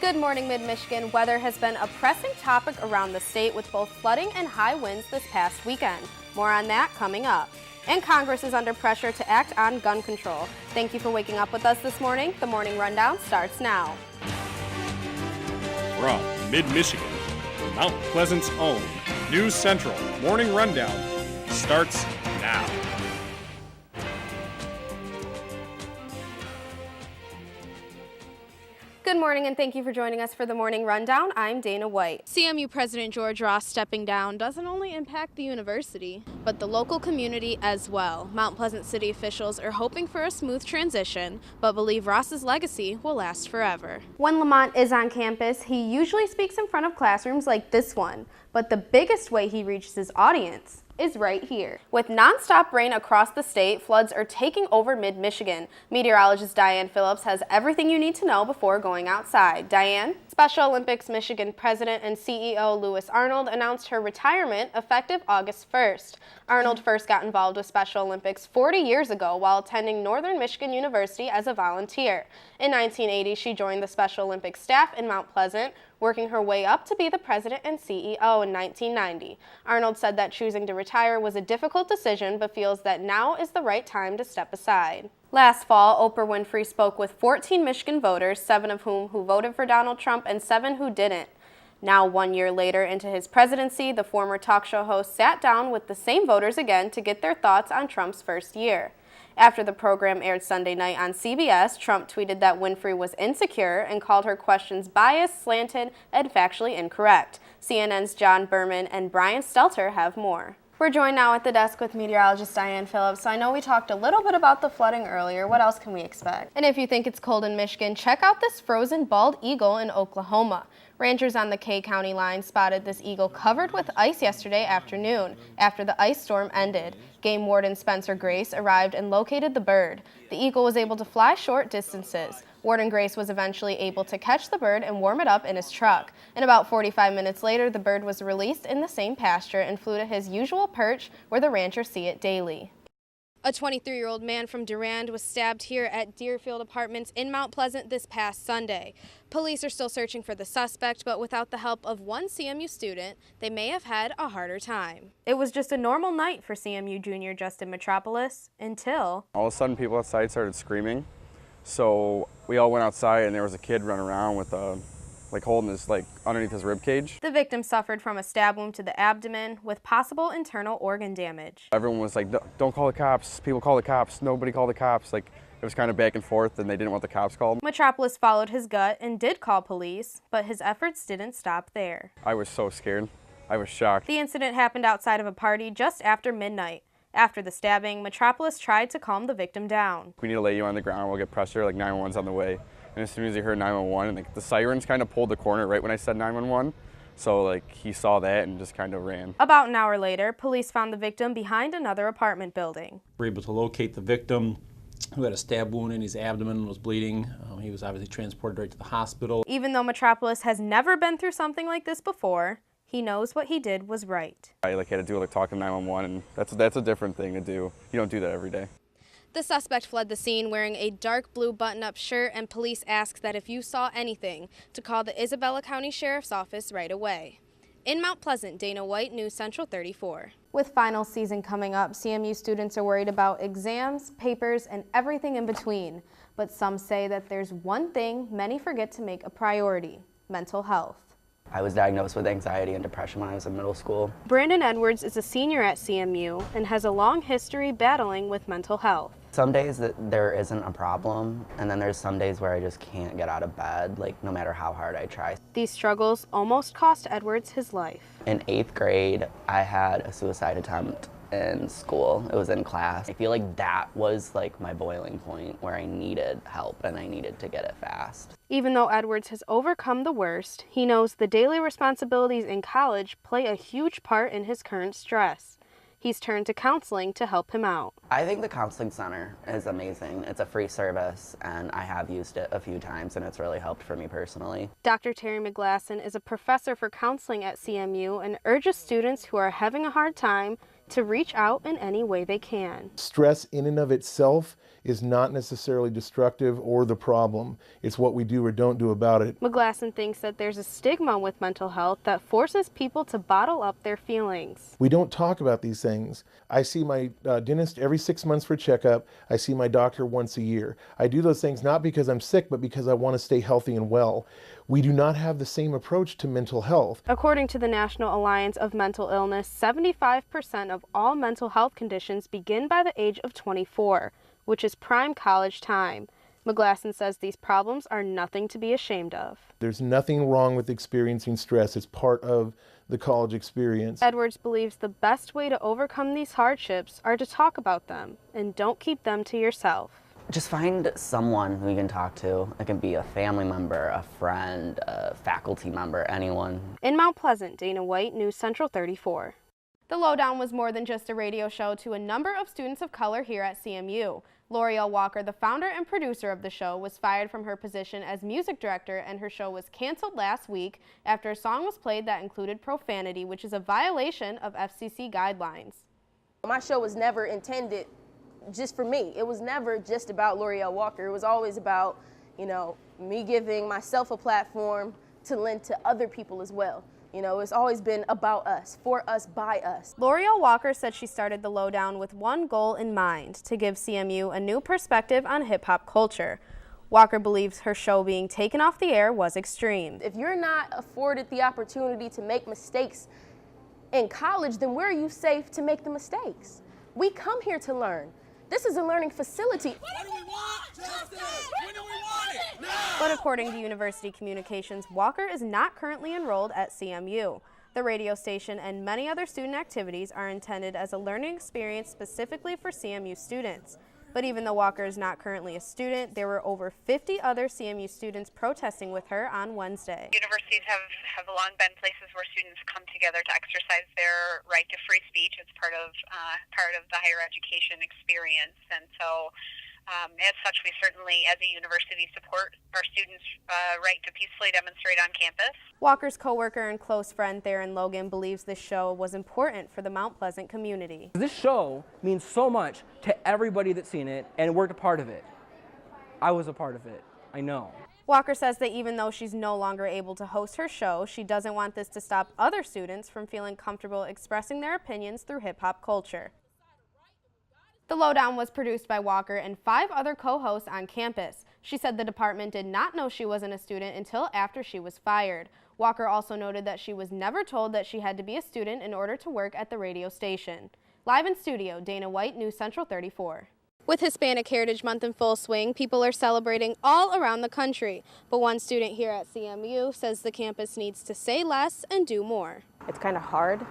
Good morning, Mid-Michigan. Weather has been a pressing topic around the state with both flooding and high winds this past weekend. More on that coming up. And Congress is under pressure to act on gun control. Thank you for waking up with us this morning. The Morning Rundown starts now. From Mid-Michigan, Mount Pleasant's own News Central Morning Rundown starts now. Good morning and thank you for joining us for the Morning Rundown. I'm Dana Whyte. CMU President George Ross stepping down doesn't only impact the university, but the local community as well. Mount Pleasant city officials are hoping for a smooth transition, but believe Ross's legacy will last forever. When Lamont is on campus, he usually speaks in front of classrooms like this one, but the biggest way he reaches his audience is right here. With nonstop rain across the state, floods are taking over mid-Michigan. Meteorologist Diane Phillips has everything you need to know before going outside. Diane? Special Olympics Michigan President and CEO Louis Arnold announced her retirement effective August 1st. Arnold first got involved with Special Olympics 40 years ago while attending Northern Michigan University as a volunteer. In 1980, she joined the Special Olympics staff in Mount Pleasant, working her way up to be the president and CEO in 1990. Arnold said that choosing to retire was a difficult decision, but feels that now is the right time to step aside. Last fall, Oprah Winfrey spoke with 14 Michigan voters, 7 of whom who voted for Donald Trump and 7 who didn't. Now, 1 year later into his presidency, the former talk show host sat down with the same voters again to get their thoughts on Trump's first year. After the program aired Sunday night on CBS, Trump tweeted that Winfrey was insecure and called her questions biased, slanted, and factually incorrect. CNN's John Berman and Brian Stelter have more. We're joined now at the desk with meteorologist Diane Phillips. So I know we talked a little bit about the flooding earlier. What else can we expect? And if you think it's cold in Michigan, check out this frozen bald eagle in Oklahoma. Ranchers on the Kay County line spotted this eagle covered with ice yesterday afternoon. After the ice storm ended, Game Warden Spencer Grace arrived and located the bird. The eagle was able to fly short distances. Warden Grace was eventually able to catch the bird and warm it up in his truck. And about 45 minutes later, the bird was released in the same pasture and flew to his usual perch where the ranchers see it daily. A 23-year-old man from Durand was stabbed here at Deerfield Apartments in Mount Pleasant this past Sunday. Police are still searching for the suspect, but without the help of one CMU student, they may have had a harder time. It was just a normal night for CMU junior Justin Metropolis until all of a sudden people outside started screaming. So we all went outside and there was a kid running around with holding his underneath his rib cage. The victim suffered from a stab wound to the abdomen with possible internal organ damage. Everyone was like, "Don't call the cops. People call the cops. Nobody call the cops." It was kind of back and forth and they didn't want the cops called. Metropolis followed his gut and did call police, but his efforts didn't stop there. I was so scared. I was shocked. The incident happened outside of a party just after midnight. After the stabbing, Metropolis tried to calm the victim down. We need to lay you on the ground. We'll get pressure. 911's on the way. And as soon as he heard 911, and the sirens kind of pulled the corner right when I said 911. So he saw that and just kind of ran. About an hour later, police found the victim behind another apartment building. We were able to locate the victim, who had a stab wound in his abdomen, was bleeding. He was obviously transported right to the hospital. Even though Metropolis has never been through something like this before, he knows what he did was right. I had to do talk to 911, and that's a different thing to do. You don't do that every day. The suspect fled the scene wearing a dark blue button-up shirt, and police asked that if you saw anything, to call the Isabella County Sheriff's Office right away. In Mount Pleasant, Dana Whyte, News Central 34. With final season coming up, CMU students are worried about exams, papers, and everything in between. But some say that there's one thing many forget to make a priority: mental health. I was diagnosed with anxiety and depression when I was in middle school. Brandon Edwards is a senior at CMU and has a long history battling with mental health. Some days that there isn't a problem, and then there's some days where I just can't get out of bed, no matter how hard I try. These struggles almost cost Edwards his life. In 8th grade, I had a suicide attempt in school. It was in class. I feel like that was my boiling point where I needed help and I needed to get it fast. Even though Edwards has overcome the worst, he knows the daily responsibilities in college play a huge part in his current stress. He's turned to counseling to help him out. I think the counseling center is amazing. It's a free service and I have used it a few times and it's really helped for me personally. Dr. Terry McGlasson is a professor for counseling at CMU and urges students who are having a hard time to reach out in any way they can. Stress in and of itself is not necessarily destructive or the problem. It's what we do or don't do about it. McGlasson thinks that there's a stigma with mental health that forces people to bottle up their feelings. We don't talk about these things. I see my dentist every 6 months for a checkup. I see my doctor once a year. I do those things not because I'm sick, but because I want to stay healthy and well. We do not have the same approach to mental health. According to the National Alliance of Mental Illness, 75% of all mental health conditions begin by the age of 24, which is prime college time. McGlasson says these problems are nothing to be ashamed of. There's nothing wrong with experiencing stress. It's part of the college experience. Edwards believes the best way to overcome these hardships are to talk about them, and don't keep them to yourself. Just find someone who you can talk to. It can be a family member, a friend, a faculty member, anyone. In Mount Pleasant, Dana Whyte, News Central 34. The Lowdown was more than just a radio show to a number of students of color here at CMU. L'Oreal Walker, the founder and producer of the show, was fired from her position as music director, and her show was canceled last week after a song was played that included profanity, which is a violation of FCC guidelines. My show was never intended just for me. It was never just about L'Oreal Walker. It was always about, me giving myself a platform to lend to other people as well. It's always been about us, for us, by us. L'Oreal Walker said she started the Lowdown with one goal in mind: to give CMU a new perspective on hip-hop culture. Walker believes her show being taken off the air was extreme. If you're not afforded the opportunity to make mistakes in college, then where are you safe to make the mistakes? We come here to learn. This is a learning facility. What do we want? Justice! When do we want it? Now! But according to University Communications, Walker is not currently enrolled at CMU. The radio station and many other student activities are intended as a learning experience specifically for CMU students. But even though Walker is not currently a student, there were over 50 other CMU students protesting with her on Wednesday. Universities have long been places where students come together to exercise their right to free speech. It's part of the higher education experience, and so as such, we certainly, as a university, support our students' right to peacefully demonstrate on campus. Walker's coworker and close friend Theron Logan believes this show was important for the Mount Pleasant community. This show means so much to everybody that's seen it and worked a part of it. I was a part of it, I know. Walker says that even though she's no longer able to host her show, she doesn't want this to stop other students from feeling comfortable expressing their opinions through hip-hop culture. The Lowdown was produced by Walker and 5 other co-hosts on campus. She said the department did not know she wasn't a student until after she was fired. Walker also noted that she was never told that she had to be a student in order to work at the radio station. Live in studio, Dana Whyte, News Central 34. With Hispanic Heritage Month in full swing, people are celebrating all around the country. But one student here at CMU says the campus needs to say less and do more. It's kind of hard.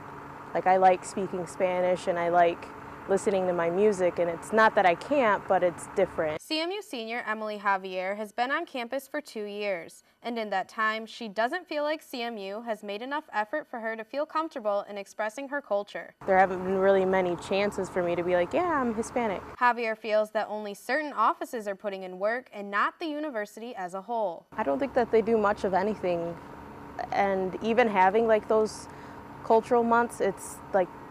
I like speaking Spanish and I like listening to my music, and it's not that I can't, but it's different. CMU senior Emily Javier has been on campus for 2 years, and in that time, she doesn't feel like CMU has made enough effort for her to feel comfortable in expressing her culture. There haven't been really many chances for me to be like, yeah, I'm Hispanic. Javier feels that only certain offices are putting in work and not the university as a whole. I don't think that they do much of anything, and even having those cultural months, it's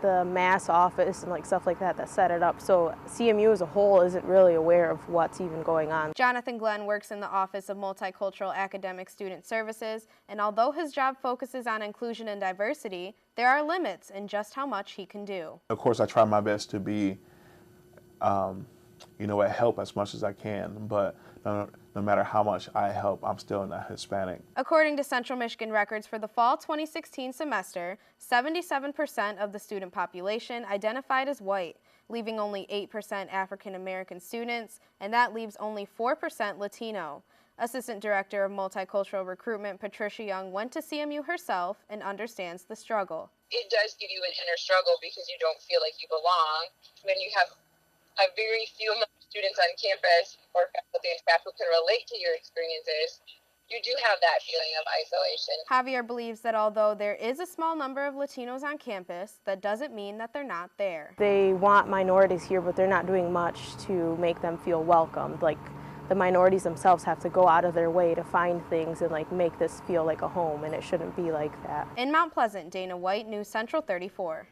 the mass office and stuff like that set it up. So CMU as a whole isn't really aware of what's even going on. Jonathan Glenn works in the Office of Multicultural Academic Student Services, and although his job focuses on inclusion and diversity, there are limits in just how much he can do. Of course, I try my best to be, at help as much as I can, but no matter how much I help, I'm still not Hispanic. According to Central Michigan records for the fall 2016 semester, 77% of the student population identified as white, leaving only 8% African American students, and that leaves only 4% Latino. Assistant Director of Multicultural Recruitment Patricia Young went to CMU herself and understands the struggle. It does give you an inner struggle because you don't feel like you belong when you have a very few amount of students on campus or faculty and staff who can relate to your experiences. You do have that feeling of isolation. Javier believes that although there is a small number of Latinos on campus, that doesn't mean that they're not there. They want minorities here, but they're not doing much to make them feel welcomed. The minorities themselves have to go out of their way to find things and make this feel like a home, and it shouldn't be like that. In Mount Pleasant, Dana Whyte, News Central 34.